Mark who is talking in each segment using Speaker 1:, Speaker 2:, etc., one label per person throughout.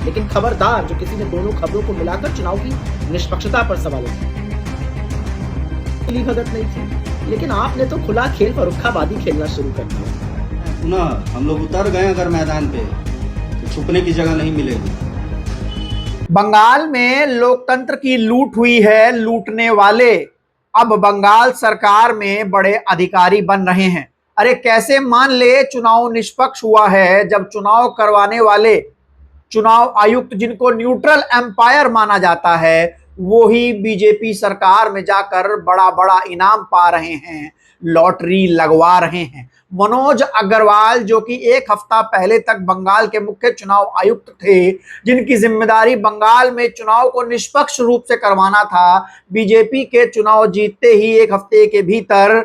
Speaker 1: लेकिन खबरदार जो किसी ने दोनों खबरों को मिलाकर चुनाव की निष्पक्षता पर सवाल उठाया। भगत नहीं थी, लेकिन आपने तो खुला खेल फर्रुखाबादी खेलना शुरू कर दिया।
Speaker 2: ना हम लोग उतर गए अगर मैदान पे तो छुपने की जगह नहीं मिलेगी।
Speaker 3: बंगाल में लोकतंत्र की लूट हुई है। लूटने वाले अब बंगाल सरकार में बड़े अधिकारी बन रहे हैं। अरे कैसे मान ले चुनाव निष्पक्ष हुआ है जब चुनाव करवाने वाले चुनाव आयुक्त जिनको न्यूट्रल एम्पायर माना जाता है वो ही बीजेपी सरकार में जाकर बड़ा बड़ा इनाम पा रहे हैं, लॉटरी लगवा रहे हैं। मनोज अग्रवाल जो कि एक हफ्ता पहले तक बंगाल के मुख्य चुनाव आयुक्त थे, जिनकी जिम्मेदारी बंगाल में चुनाव को निष्पक्ष रूप से करवाना था, बीजेपी के चुनाव जीतते ही एक हफ्ते के भीतर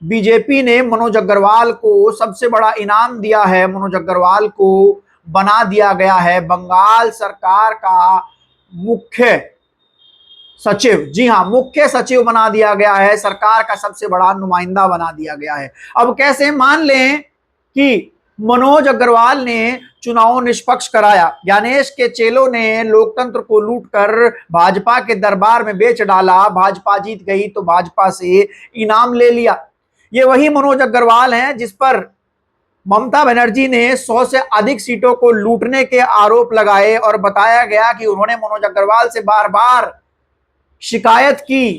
Speaker 3: बीजेपी ने मनोज अग्रवाल को सबसे बड़ा इनाम दिया है। मनोज अग्रवाल को बना दिया गया है बंगाल सरकार का मुख्य सचिव। जी हां, मुख्य सचिव बना दिया गया है, सरकार का सबसे बड़ा नुमाइंदा बना दिया गया है। अब कैसे मान लें कि मनोज अग्रवाल ने चुनाव निष्पक्ष कराया, ज्ञानेश के चेलों ने लोकतंत्र को लूटकर भाजपा के दरबार में बेच डाला, भाजपा जीत गई तो भाजपा से इनाम ले लिया। ये वही मनोज अग्रवाल हैं जिस पर ममता बनर्जी ने 100 से अधिक सीटों को लूटने के आरोप लगाए और बताया गया कि उन्होंने मनोज अग्रवाल से बार बार शिकायत की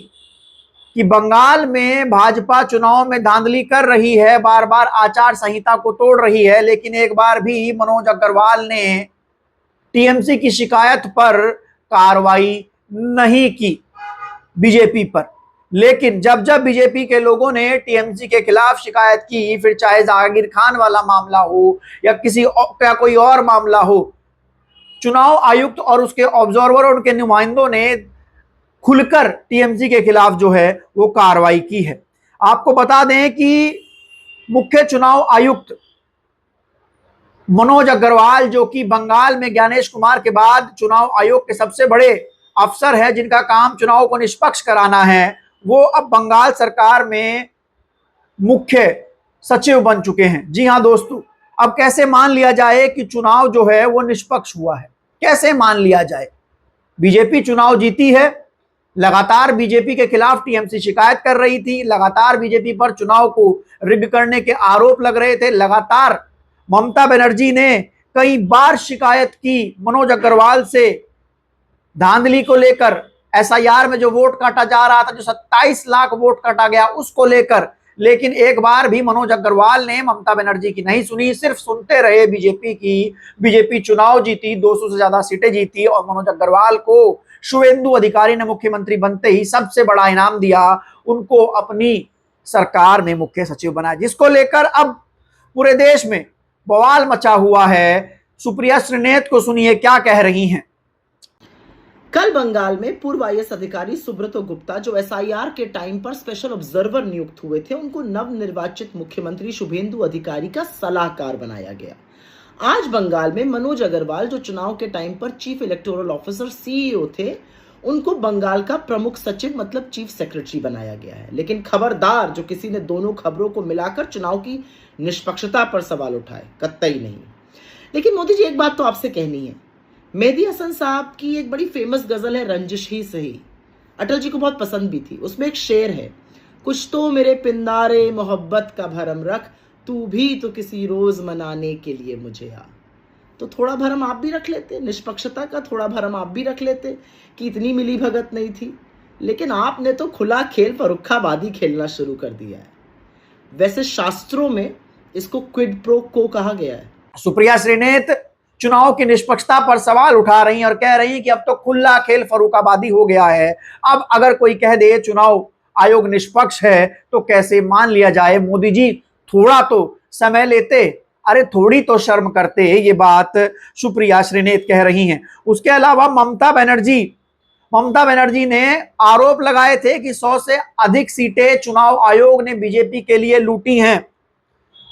Speaker 3: कि बंगाल में भाजपा चुनाव में धांधली कर रही है, बार बार आचार संहिता को तोड़ रही है। लेकिन एक बार भी मनोज अग्रवाल ने टीएमसी की शिकायत पर कार्रवाई नहीं की बीजेपी पर। लेकिन जब जब बीजेपी के लोगों ने टीएमसी के खिलाफ शिकायत की, फिर चाहे जागीर खान वाला मामला हो या कोई और मामला हो, चुनाव आयुक्त और उसके ऑब्जर्वर और उनके नुमाइंदों ने खुलकर टीएमसी के खिलाफ जो है वो कार्रवाई की है। आपको बता दें कि मुख्य चुनाव आयुक्त मनोज अग्रवाल जो कि बंगाल में ज्ञानेश कुमार के बाद चुनाव आयोग के सबसे बड़े अफसर है, जिनका काम चुनाव को निष्पक्ष कराना है, वो अब बंगाल सरकार में मुख्य सचिव बन चुके हैं। जी हां दोस्तों, अब कैसे मान लिया जाए कि चुनाव जो है वो निष्पक्ष हुआ है? कैसे मान लिया जाए? बीजेपी चुनाव जीती है, लगातार बीजेपी के खिलाफ टीएमसी शिकायत कर रही थी, लगातार बीजेपी पर चुनाव को रिग करने के आरोप लग रहे थे, लगातार ममता बनर्जी ने कई बार शिकायत की मनोज अग्रवाल से धांधली को लेकर, एसआईआर में जो वोट काटा जा रहा था, जो 27 लाख वोट काटा गया उसको लेकर। लेकिन एक बार भी मनोज अग्रवाल ने ममता बनर्जी की नहीं सुनी, सिर्फ सुनते रहे बीजेपी की। बीजेपी चुनाव जीती, 200 से ज्यादा सीटें जीती और मनोज अग्रवाल को शुवेंदु अधिकारी ने मुख्यमंत्री बनते ही सबसे बड़ा इनाम दिया, उनको अपनी सरकार में मुख्य सचिव बनाया, जिसको लेकर अब पूरे देश में बवाल मचा हुआ है। सुप्रिया श्रीनेत को सुनिए क्या कह रही हैं।
Speaker 1: कल बंगाल में पूर्व आईएएस अधिकारी सुब्रतो गुप्ता जो एसआईआर के टाइम पर स्पेशल ऑब्जर्वर नियुक्त हुए थे, उनको नवनिर्वाचित मुख्यमंत्री शुभेंदु अधिकारी का सलाहकार बनाया गया। आज बंगाल में मनोज अग्रवाल जो चुनाव के टाइम पर चीफ इलेक्टोरल ऑफिसर सीईओ थे, उनको बंगाल का प्रमुख सचिव मतलब चीफ सेक्रेटरी बनाया गया है। लेकिन खबरदार जो किसी ने दोनों खबरों को मिलाकर चुनाव की निष्पक्षता पर सवाल उठाए, कतई नहीं। लेकिन मोदी जी, एक बात तो आपसे कहनी है। मेहदी हसन साहब की एक बड़ी फेमस गजल है रंजिश ही सही, अटल जी को बहुत पसंद भी थी। उसमें एक शेर है, कुछ तो मेरे पिंदारे मोहब्बत का भरम रख, तू भी तो किसी रोज मनाने के लिए मुझे आ। तो थोड़ा भरम आप भी रख लेते, निष्पक्षता का थोड़ा भरम आप भी रख लेते कि इतनी मिली भगत नहीं थी। लेकिन आपने तो खुला खेल फर्रुखाबादी खेलना शुरू कर दिया है। वैसे शास्त्रों में इसको क्विड प्रो को कहा गया है।
Speaker 3: सुप्रिया श्रीनेत चुनाव की निष्पक्षता पर सवाल उठा रही हैं और कह रही हैं कि अब तो खुला खेल फर्रुखाबादी हो गया है। अब अगर कोई कह दे चुनाव आयोग निष्पक्ष है तो कैसे मान लिया जाए? मोदी जी थोड़ा तो समय लेते, अरे थोड़ी तो शर्म करते। ये बात सुप्रिया श्रीनेत कह रही हैं। उसके अलावा ममता बनर्जी ने आरोप लगाए थे कि 100 से अधिक सीटें चुनाव आयोग ने बीजेपी के लिए लूटी हैं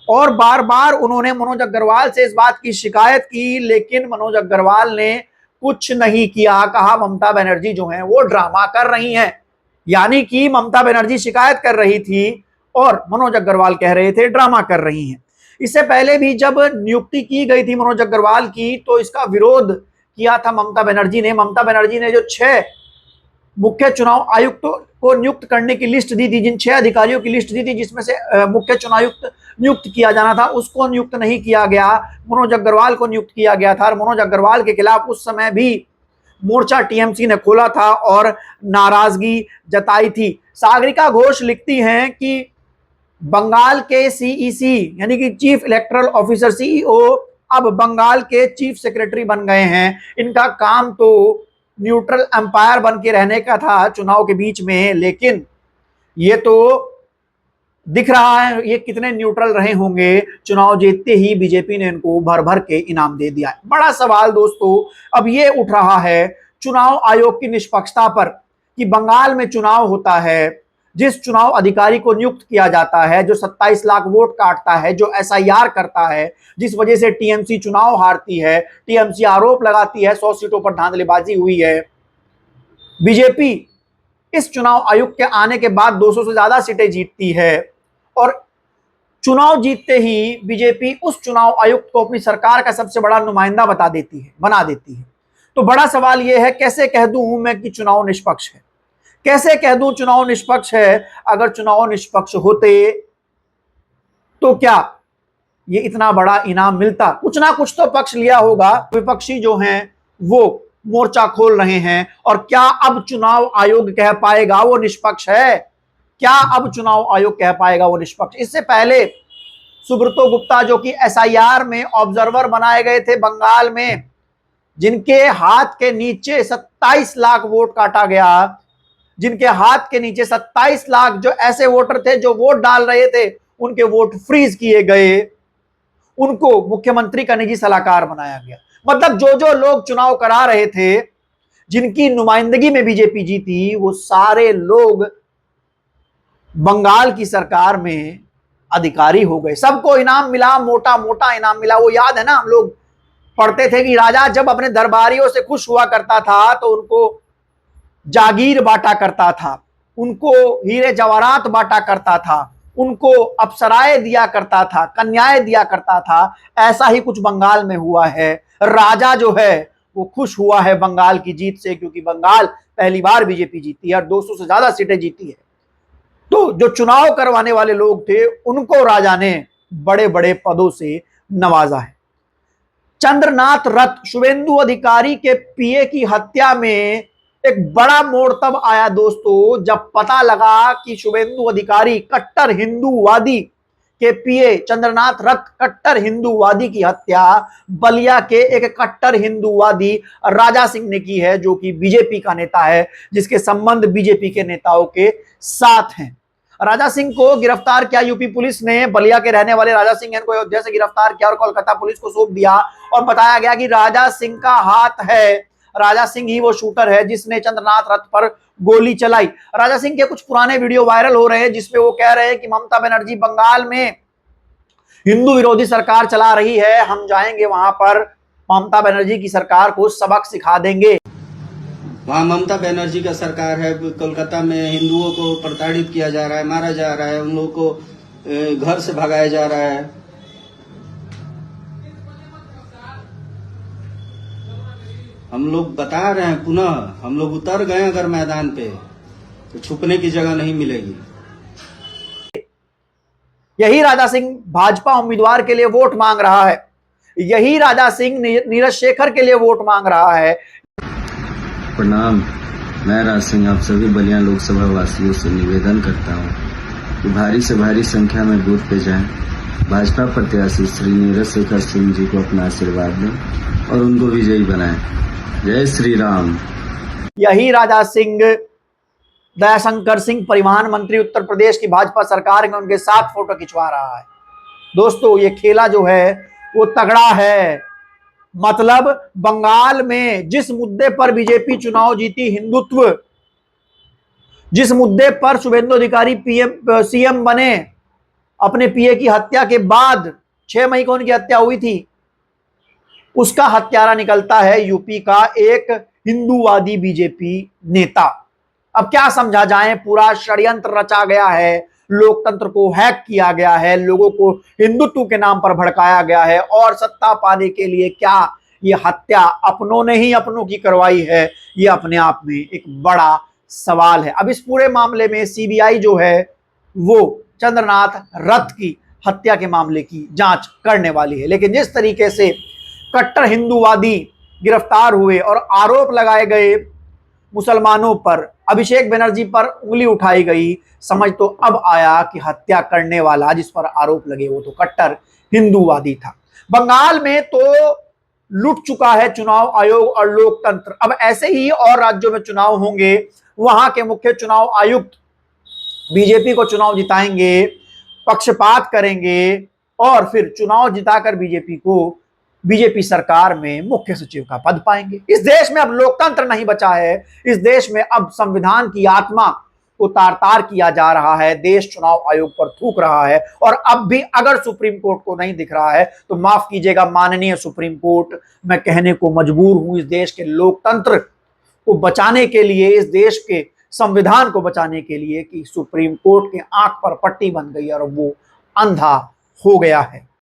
Speaker 3: और बार बार उन्होंने मनोज अग्रवाल से इस बात की शिकायत की, लेकिन मनोज अग्रवाल ने कुछ नहीं किया। कहा ममता बनर्जी जो हैं वो ड्रामा कर रही हैं, यानी कि ममता बनर्जी शिकायत कर रही थी और मनोज अग्रवाल कह रहे थे ड्रामा कर रही हैं। इससे पहले भी जब नियुक्ति की गई थी मनोज अग्रवाल की, तो इसका विरोध किया था ममता बनर्जी ने। ममता बनर्जी ने जो 6 मुख्य चुनाव आयुक्तों को नियुक्त करने की लिस्ट दी थी, जिन 6 अधिकारियों की लिस्ट दी थी जिसमें से मुख्य चुनाव आयुक्त नियुक्त किया जाना था, उसको नियुक्त नहीं किया गया। मनोज अग्रवाल को नियुक्त किया गया था और मनोज अग्रवाल के खिलाफ उस समय भी मोर्चा टीएमसी ने खोला था और नाराजगी जताई थी। सागरिका घोष लिखती हैं कि बंगाल के सीईसी यानी कि चीफ इलेक्टोरल ऑफिसर सीईओ अब बंगाल के चीफ सेक्रेटरी बन गए हैं। इनका काम तो न्यूट्रल अंपायर बन के रहने का था चुनाव के बीच में, लेकिन ये तो दिख रहा है ये कितने न्यूट्रल रहे होंगे। चुनाव जीतते ही बीजेपी ने इनको भर भर के इनाम दे दिया है। बड़ा सवाल दोस्तों अब ये उठ रहा है चुनाव आयोग की निष्पक्षता पर कि बंगाल में चुनाव होता है, जिस चुनाव अधिकारी को नियुक्त किया जाता है, जो 27 लाख वोट काटता है, जो एसआईआर करता है, जिस वजह से टीएमसी चुनाव हारती है, टीएमसी आरोप लगाती है 100 सीटों पर धांधलीबाजी हुई है। बीजेपी इस चुनाव आयुक्त के आने के बाद 200 से ज्यादा सीटें जीतती है और चुनाव जीतते ही बीजेपी उस चुनाव आयुक्त को अपनी सरकार का सबसे बड़ा नुमाइंदा बना देती है। तो बड़ा सवाल यह है कैसे कह दूं मैं कि चुनाव निष्पक्ष है, कैसे कह दूं चुनाव निष्पक्ष है। अगर चुनाव निष्पक्ष होते तो क्या ये इतना बड़ा इनाम मिलता? कुछ ना कुछ तो पक्ष लिया होगा। विपक्षी जो हैं वो मोर्चा खोल रहे हैं और क्या अब चुनाव आयोग कह पाएगा वो निष्पक्ष है? क्या अब चुनाव आयोग कह पाएगा वो निष्पक्ष? इससे पहले सुब्रतो गुप्ता जो कि एसआईआर में ऑब्जर्वर बनाए गए थे बंगाल में, जिनके हाथ के नीचे 27 लाख वोट काटा गया, जिनके हाथ के नीचे 27 लाख जो ऐसे वोटर थे जो वोट डाल रहे थे उनके वोट फ्रीज किए गए, उनको मुख्यमंत्री का निजी सलाहकार बनाया गया। मतलब जो लोग चुनाव करा रहे थे, जिनकी नुमाइंदगी में बीजेपी जीती, वो सारे लोग बंगाल की सरकार में अधिकारी हो गए। सबको इनाम मिला, मोटा मोटा इनाम मिला। वो याद है ना, हम लोग पढ़ते थे कि राजा जब अपने दरबारियों से खुश हुआ करता था तो उनको जागीर बांटा करता था, उनको हीरे जवाहरात बांटा करता था, उनको अप्सराएं दिया करता था, कन्याएं दिया करता था। ऐसा ही कुछ बंगाल में हुआ है। राजा जो है वो खुश हुआ है बंगाल की जीत से, क्योंकि बंगाल पहली बार बीजेपी जीती है और 200 से ज्यादा सीटें जीती है। तो जो चुनाव करवाने वाले लोग थे उनको राजा ने बड़े बड़े पदों से नवाजा है। चंद्रनाथ रथ शुभेंदु अधिकारी के पीए की हत्या में एक बड़ा मोड़ तब आया दोस्तों जब पता लगा कि शुभेंदु अधिकारी कट्टर हिंदूवादी के पीए चंद्रनाथ रथ कट्टर हिंदूवादी की हत्या बलिया के एक कट्टर हिंदूवादी राजा सिंह ने की है, जो कि बीजेपी का नेता है, जिसके संबंध बीजेपी के नेताओं के साथ हैं। राजा सिंह को गिरफ्तार किया यूपी पुलिस ने। बलिया के रहने वाले राजा सिंह को अयोध्या से गिरफ्तार किया और कोलकाता पुलिस को सौंप दिया और बताया गया कि राजा सिंह का हाथ है, राजा सिंह ही वो शूटर है जिसने चंद्रनाथ रथ पर गोली चलाई। राजा सिंह के कुछ पुराने वीडियो वायरल हो रहे हैं जिसमें वो कह रहे हैं कि ममता बनर्जी बंगाल में हिंदू विरोधी सरकार चला रही है, हम जाएंगे वहां पर ममता बनर्जी की सरकार को सबक सिखा देंगे।
Speaker 2: वहाँ ममता बनर्जी का सरकार है, कोलकाता में हिंदुओं को प्रताड़ित किया जा रहा है, मारा जा रहा है, उन लोगों को घर से भगाया जा रहा है। हम लोग बता रहे हैं, पुनः हम लोग उतर गए अगर मैदान पे तो छुपने की जगह नहीं मिलेगी।
Speaker 3: यही राजा सिंह भाजपा उम्मीदवार के लिए वोट मांग रहा है, यही राजा सिंह नीरज शेखर के लिए वोट मांग रहा है।
Speaker 4: प्रणाम, मैं राज सिंह आप सभी बलिया लोकसभा वासियों से निवेदन करता हूं कि भारी से भारी संख्या में बूथ पे जाएं, भाजपा प्रत्याशी श्री नीरज शेखर सिंह जी को अपना आशीर्वाद दें और उनको विजयी बनाएं। जय श्री राम।
Speaker 3: यही राजा सिंह दयाशंकर सिंह परिवहन मंत्री उत्तर प्रदेश की भाजपा सरकार में उनके साथ फोटो खिंचवा रहा है। दोस्तों ये खेला जो है वो तगड़ा है। मतलब बंगाल में जिस मुद्दे पर बीजेपी चुनाव जीती, हिंदुत्व, जिस मुद्दे पर शुभेंदु अधिकारी सीएम बने, अपने पीए की हत्या के बाद 6 मई को उनकी हत्या हुई थी, उसका हत्यारा निकलता है यूपी का एक हिंदूवादी बीजेपी नेता। अब क्या समझा जाए, पूरा षड्यंत्र रचा गया है, लोकतंत्र को हैक किया गया है, लोगों को हिंदुत्व के नाम पर भड़काया गया है और सत्ता पाने के लिए क्या ये हत्या अपनों ने ही अपनों की करवाई है, ये अपने आप में एक बड़ा सवाल है। अब इस पूरे मामले में सीबीआई जो है वो चंद्रनाथ रथ की हत्या के मामले की जांच करने वाली है, लेकिन जिस तरीके से कट्टर हिंदूवादी गिरफ्तार हुए और आरोप लगाए गए मुसलमानों पर, अभिषेक बनर्जी पर उंगली उठाई गई, समझ तो अब आया कि हत्या करने वाला जिस पर आरोप लगे वो तो कट्टर हिंदूवादी था। बंगाल में तो लुट चुका है चुनाव आयोग और लोकतंत्र। अब ऐसे ही और राज्यों में चुनाव होंगे, वहां के मुख्य चुनाव आयुक्त बीजेपी को चुनाव जिताएंगे, पक्षपात करेंगे और फिर चुनाव जिताकर बीजेपी सरकार में मुख्य सचिव का पद पाएंगे। इस देश में अब लोकतंत्र नहीं बचा है, इस देश में अब संविधान की आत्मा को तार तार किया जा रहा है, देश चुनाव आयोग पर थूक रहा है। और अब भी अगर सुप्रीम कोर्ट को नहीं दिख रहा है तो माफ कीजिएगा माननीय सुप्रीम कोर्ट, मैं कहने को मजबूर हूं, इस देश के लोकतंत्र को बचाने के लिए, इस देश के संविधान को बचाने के लिए, कि सुप्रीम कोर्ट के आंख पर पट्टी बन गई और वो अंधा हो गया है।